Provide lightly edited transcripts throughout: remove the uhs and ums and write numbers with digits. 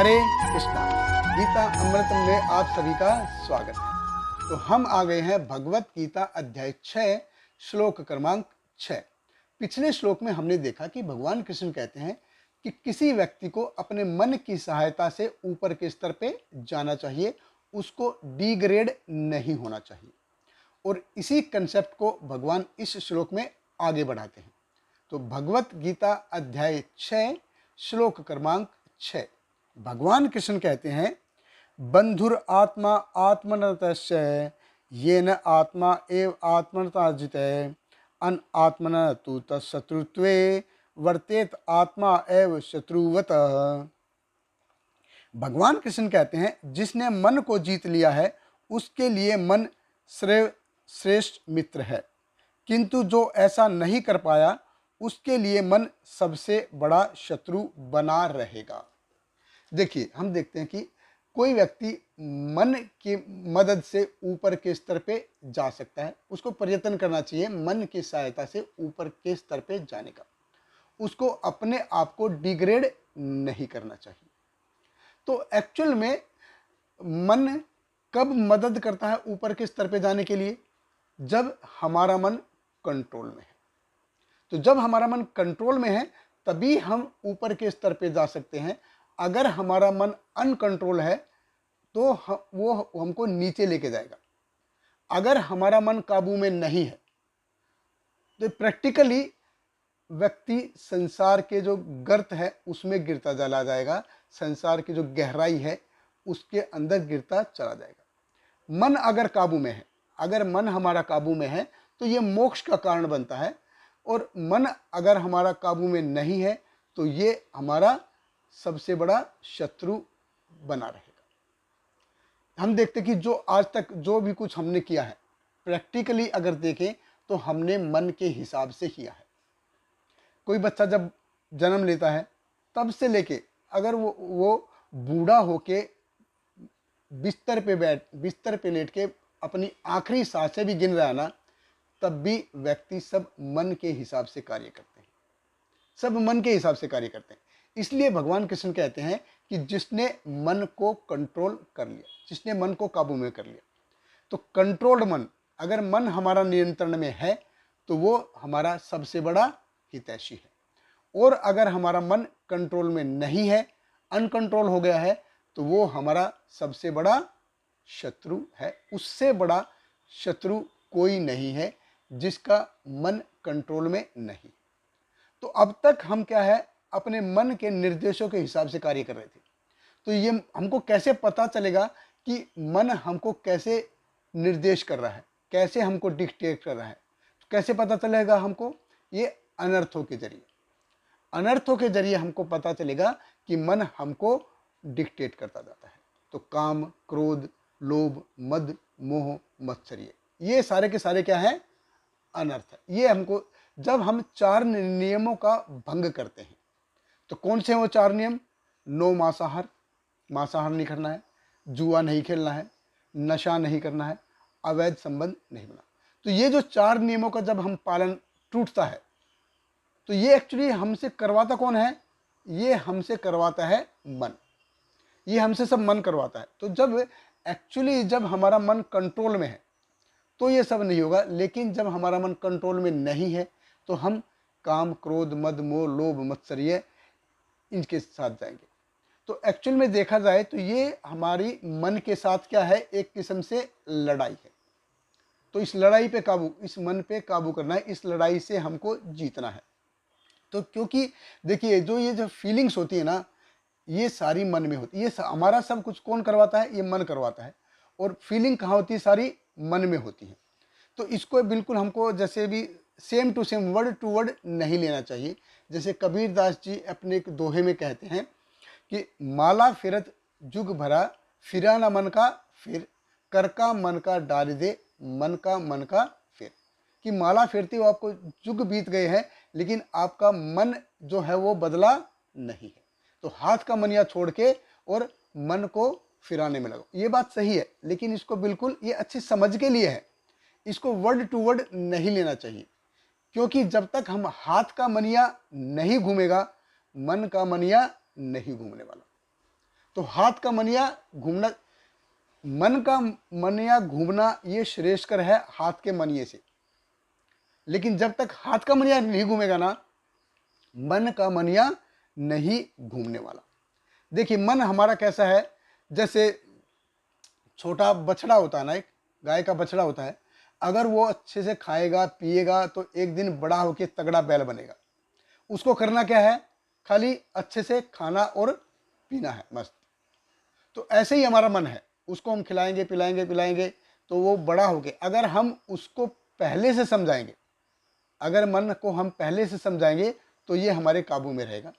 हरे कृष्णा। गीता अमृतम में आप सभी का स्वागत है। तो हम आ गए हैं भगवत गीता अध्याय 6 श्लोक क्रमांक 6। पिछले श्लोक में हमने देखा कि भगवान कृष्ण कहते हैं कि किसी व्यक्ति को अपने मन की सहायता से ऊपर के स्तर पे जाना चाहिए, उसको डिग्रेड नहीं होना चाहिए। और इसी कंसेप्ट को भगवान इस श्लोक में आगे बढ़ाते हैं। तो भगवत गीता अध्याय 6 श्लोक क्रमांक 6 भगवान कृष्ण कहते हैं, बंधुर आत्मा आत्मनतस्य येन आत्मा एव आत्मनताजिते अन आत्मन तु तत्शत्रुत्वे वर्तेत आत्मा एव शत्रुवत। भगवान कृष्ण कहते हैं, जिसने मन को जीत लिया है उसके लिए मन श्रेष्ठ मित्र है, किंतु जो ऐसा नहीं कर पाया उसके लिए मन सबसे बड़ा शत्रु बना रहेगा। देखिए, हम देखते हैं कि कोई व्यक्ति मन की मदद से ऊपर के स्तर पे जा सकता है, उसको प्रयत्न करना चाहिए मन की सहायता से ऊपर के स्तर पे जाने का, उसको अपने आप को डिग्रेड नहीं करना चाहिए। तो एक्चुअल में मन कब मदद करता है ऊपर के स्तर पे जाने के लिए? जब हमारा मन कंट्रोल में है। तो जब हमारा मन कंट्रोल में है तभी हम ऊपर के स्तर पे जा सकते हैं। अगर हमारा मन अनकंट्रोल है तो वो हमको नीचे लेके जाएगा। अगर हमारा मन काबू में नहीं है तो प्रैक्टिकली व्यक्ति संसार के जो गर्त है उसमें गिरता चला जाएगा, संसार की जो गहराई है उसके अंदर गिरता चला जाएगा। मन अगर काबू में है, अगर मन हमारा काबू में है तो ये मोक्ष का कारण बनता है, और मन अगर हमारा काबू में नहीं है तो ये हमारा सबसे बड़ा शत्रु बना रहेगा। हम देखते कि जो आज तक जो भी कुछ हमने किया है, प्रैक्टिकली अगर देखें तो हमने मन के हिसाब से किया है। कोई बच्चा जब जन्म लेता है तब से लेके अगर वो बूढ़ा होके बिस्तर पे लेट के अपनी आखिरी सांसें भी गिन रहा है ना, तब भी व्यक्ति सब मन के हिसाब से कार्य करते हैं, सब मन के हिसाब से कार्य करते हैं। इसलिए भगवान कृष्ण कहते हैं कि जिसने मन को कंट्रोल कर लिया, जिसने मन को काबू में कर लिया, तो कंट्रोल्ड मन, अगर मन हमारा नियंत्रण में है तो वो हमारा सबसे बड़ा हितैषी है। और अगर हमारा मन कंट्रोल में नहीं है, अनकंट्रोल हो गया है, तो वो हमारा सबसे बड़ा शत्रु है। उससे बड़ा शत्रु कोई नहीं है जिसका मन कंट्रोल में नहीं। तो अब तक हम क्या है, अपने मन के निर्देशों के हिसाब से कार्य कर रहे थे। तो ये हमको कैसे पता चलेगा कि मन हमको कैसे निर्देश कर रहा है, कैसे हमको डिक्टेट कर रहा है? तो कैसे पता चलेगा हमको? ये अनर्थों के जरिए, अनर्थों के जरिए हमको पता चलेगा कि मन हमको डिक्टेट करता जाता है। तो काम, क्रोध, लोभ, मद, मोह, मत्सर्य, ये सारे के सारे क्या है? अनर्थ है। ये हमको, जब हम 4 नियमों का भंग करते हैं, तो कौन से हैं वो 4 नियम? नो मांसाहार, मांसाहार नहीं करना है, जुआ नहीं खेलना है, नशा नहीं करना है, अवैध संबंध नहीं बना। तो ये जो 4 नियमों का जब हम पालन टूटता है, तो ये एक्चुअली हमसे करवाता कौन है? ये हमसे करवाता है मन, ये हमसे सब मन करवाता है। तो जब हमारा मन कंट्रोल में है तो ये सब नहीं होगा, लेकिन जब हमारा मन कंट्रोल में नहीं है तो हम काम, क्रोध, मद, मोह, लोभ, मत्सर्य इनके साथ जाएंगे। तो एक्चुअल में देखा जाए तो ये हमारी मन के साथ क्या है? एक किस्म से लड़ाई है। तो इस लड़ाई पे काबू, इस मन पे काबू करना है, इस लड़ाई से हमको जीतना है। तो क्योंकि देखिए, ये जो फीलिंग्स होती है ना, ये सारी मन में होती है। ये हमारा सब कुछ कौन करवाता है? ये मन करवाता है। और फीलिंग कहाँ होती है? सारी मन में होती है। तो इसको बिल्कुल हमको जैसे भी same to same, word to word नहीं लेना चाहिए। जैसे कबीर दास जी अपने एक दोहे में कहते हैं कि माला फिरत जुग भरा, फिरा ना मन का फिर, कर का मन का डाल दे, मन का फिर। कि माला फिरती हो, आपको जुग बीत गए हैं, लेकिन आपका मन जो है वो बदला नहीं है। तो हाथ का मनिया छोड़ के और मन को फिराने में लगो। ये बात सही है, लेकिन इसको बिल्कुल ये अच्छी समझ के लिए है, इसको वर्ड टू वर्ड नहीं लेना चाहिए। क्योंकि जब तक हम हाथ का मनिया नहीं घूमेगा, मन का मनिया नहीं घूमने वाला। तो हाथ का मनिया घूमना, मन का मनिया घूमना ये श्रेष्ठकर है हाथ के मनिए से। लेकिन जब तक हाथ का मनिया नहीं घूमेगा ना, मन का मनिया नहीं घूमने वाला। देखिए मन हमारा कैसा है, जैसे छोटा बछड़ा होता है ना, एक गाय का बछड़ा होता है, अगर वो अच्छे से खाएगा पिएगा तो एक दिन बड़ा होकर तगड़ा बैल बनेगा। उसको करना क्या है, खाली अच्छे से खाना और पीना है, मस्त। तो ऐसे ही हमारा मन है, उसको हम खिलाएंगे पिलाएंगे पिलाएंगे तो वो बड़ा होके, अगर हम उसको पहले से समझाएंगे, अगर मन को हम पहले से समझाएंगे तो ये हमारे काबू में रहेगा।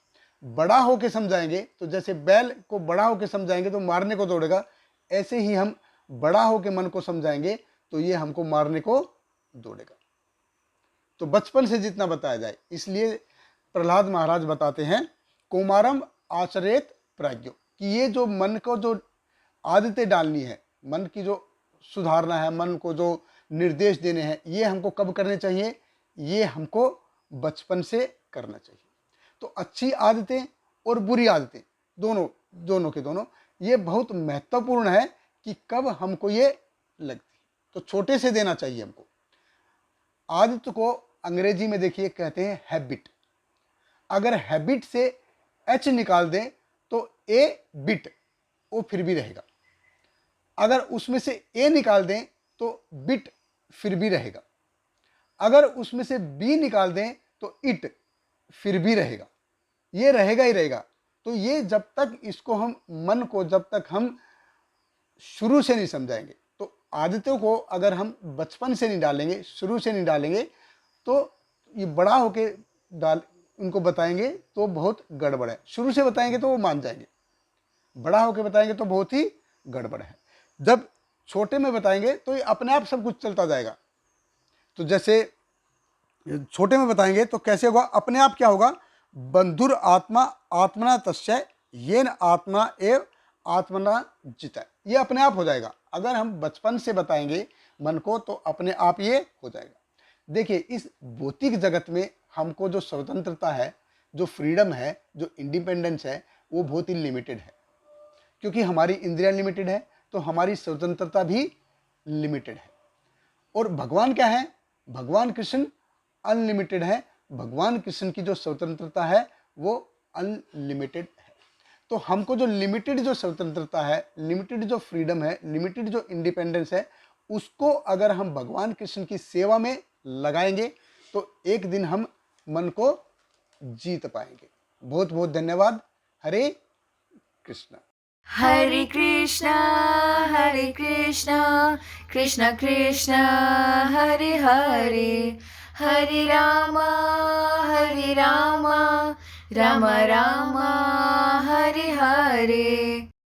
बड़ा होके समझाएंगे तो जैसे बैल को बड़ा होके समझाएंगे तो मारने को दौड़ेगा, ऐसे ही हम बड़ा होके मन को समझाएंगे तो ये हमको मारने को दौड़ेगा। तो बचपन से जितना बताया जाए, इसलिए प्रहलाद महाराज बताते हैं कौमारम आचरेत प्राज्ञो, कि ये जो मन को जो आदतें डालनी है, मन की जो सुधारना है, मन को जो निर्देश देने हैं, ये हमको कब करने चाहिए, ये हमको बचपन से करना चाहिए। तो अच्छी आदतें और बुरी आदतें दोनों के दोनों ये बहुत महत्वपूर्ण है कि कब हमको ये लगती। तो छोटे से देना चाहिए हमको। आदत को अंग्रेजी में देखिए कहते हैं हैबिट। अगर हैबिट से एच निकाल दें तो ए बिट, वो फिर भी रहेगा। अगर उसमें से ए निकाल दें तो बिट फिर भी रहेगा। अगर उसमें से बी निकाल दें तो इट फिर भी रहेगा। ये रहेगा ही रहेगा। तो ये जब तक इसको हम मन को जब तक हम शुरू से नहीं समझाएंगे, तो आदतों को अगर हम बचपन से नहीं डालेंगे, शुरू से नहीं डालेंगे, तो ये बड़ा होके उनको बताएंगे तो बहुत गड़बड़ है। शुरू से बताएंगे तो वो मान जाएंगे, बड़ा होके बताएंगे तो बहुत ही गड़बड़ है। जब छोटे में बताएंगे तो ये अपने आप सब कुछ चलता जाएगा। तो जैसे छोटे में बताएंगे तो कैसे होगा, अपने आप क्या होगा, बंधुर आत्मा आत्मना तस्य येन आत्मा एव आत्मना जिता, ये अपने आप हो जाएगा। अगर हम बचपन से बताएंगे मन को तो अपने आप ये हो जाएगा। देखिए इस भौतिक जगत में हमको जो स्वतंत्रता है, जो फ्रीडम है, जो इंडिपेंडेंस है, वो बहुत ही लिमिटेड है। क्योंकि हमारी इंद्रियां लिमिटेड है तो हमारी स्वतंत्रता भी लिमिटेड है। और भगवान क्या है, भगवान कृष्ण अनलिमिटेड है। भगवान कृष्ण की जो स्वतंत्रता है वो अनलिमिटेड है। तो हमको जो लिमिटेड जो स्वतंत्रता है, लिमिटेड जो फ्रीडम है, लिमिटेड जो इंडिपेंडेंस है, उसको अगर हम भगवान कृष्ण की सेवा में लगाएंगे तो एक दिन हम मन को जीत पाएंगे। बहुत बहुत धन्यवाद। हरे कृष्णा। हरे कृष्णा कृष्ण कृष्ण हरे हरे, हरे राम राम राम हरे हरे।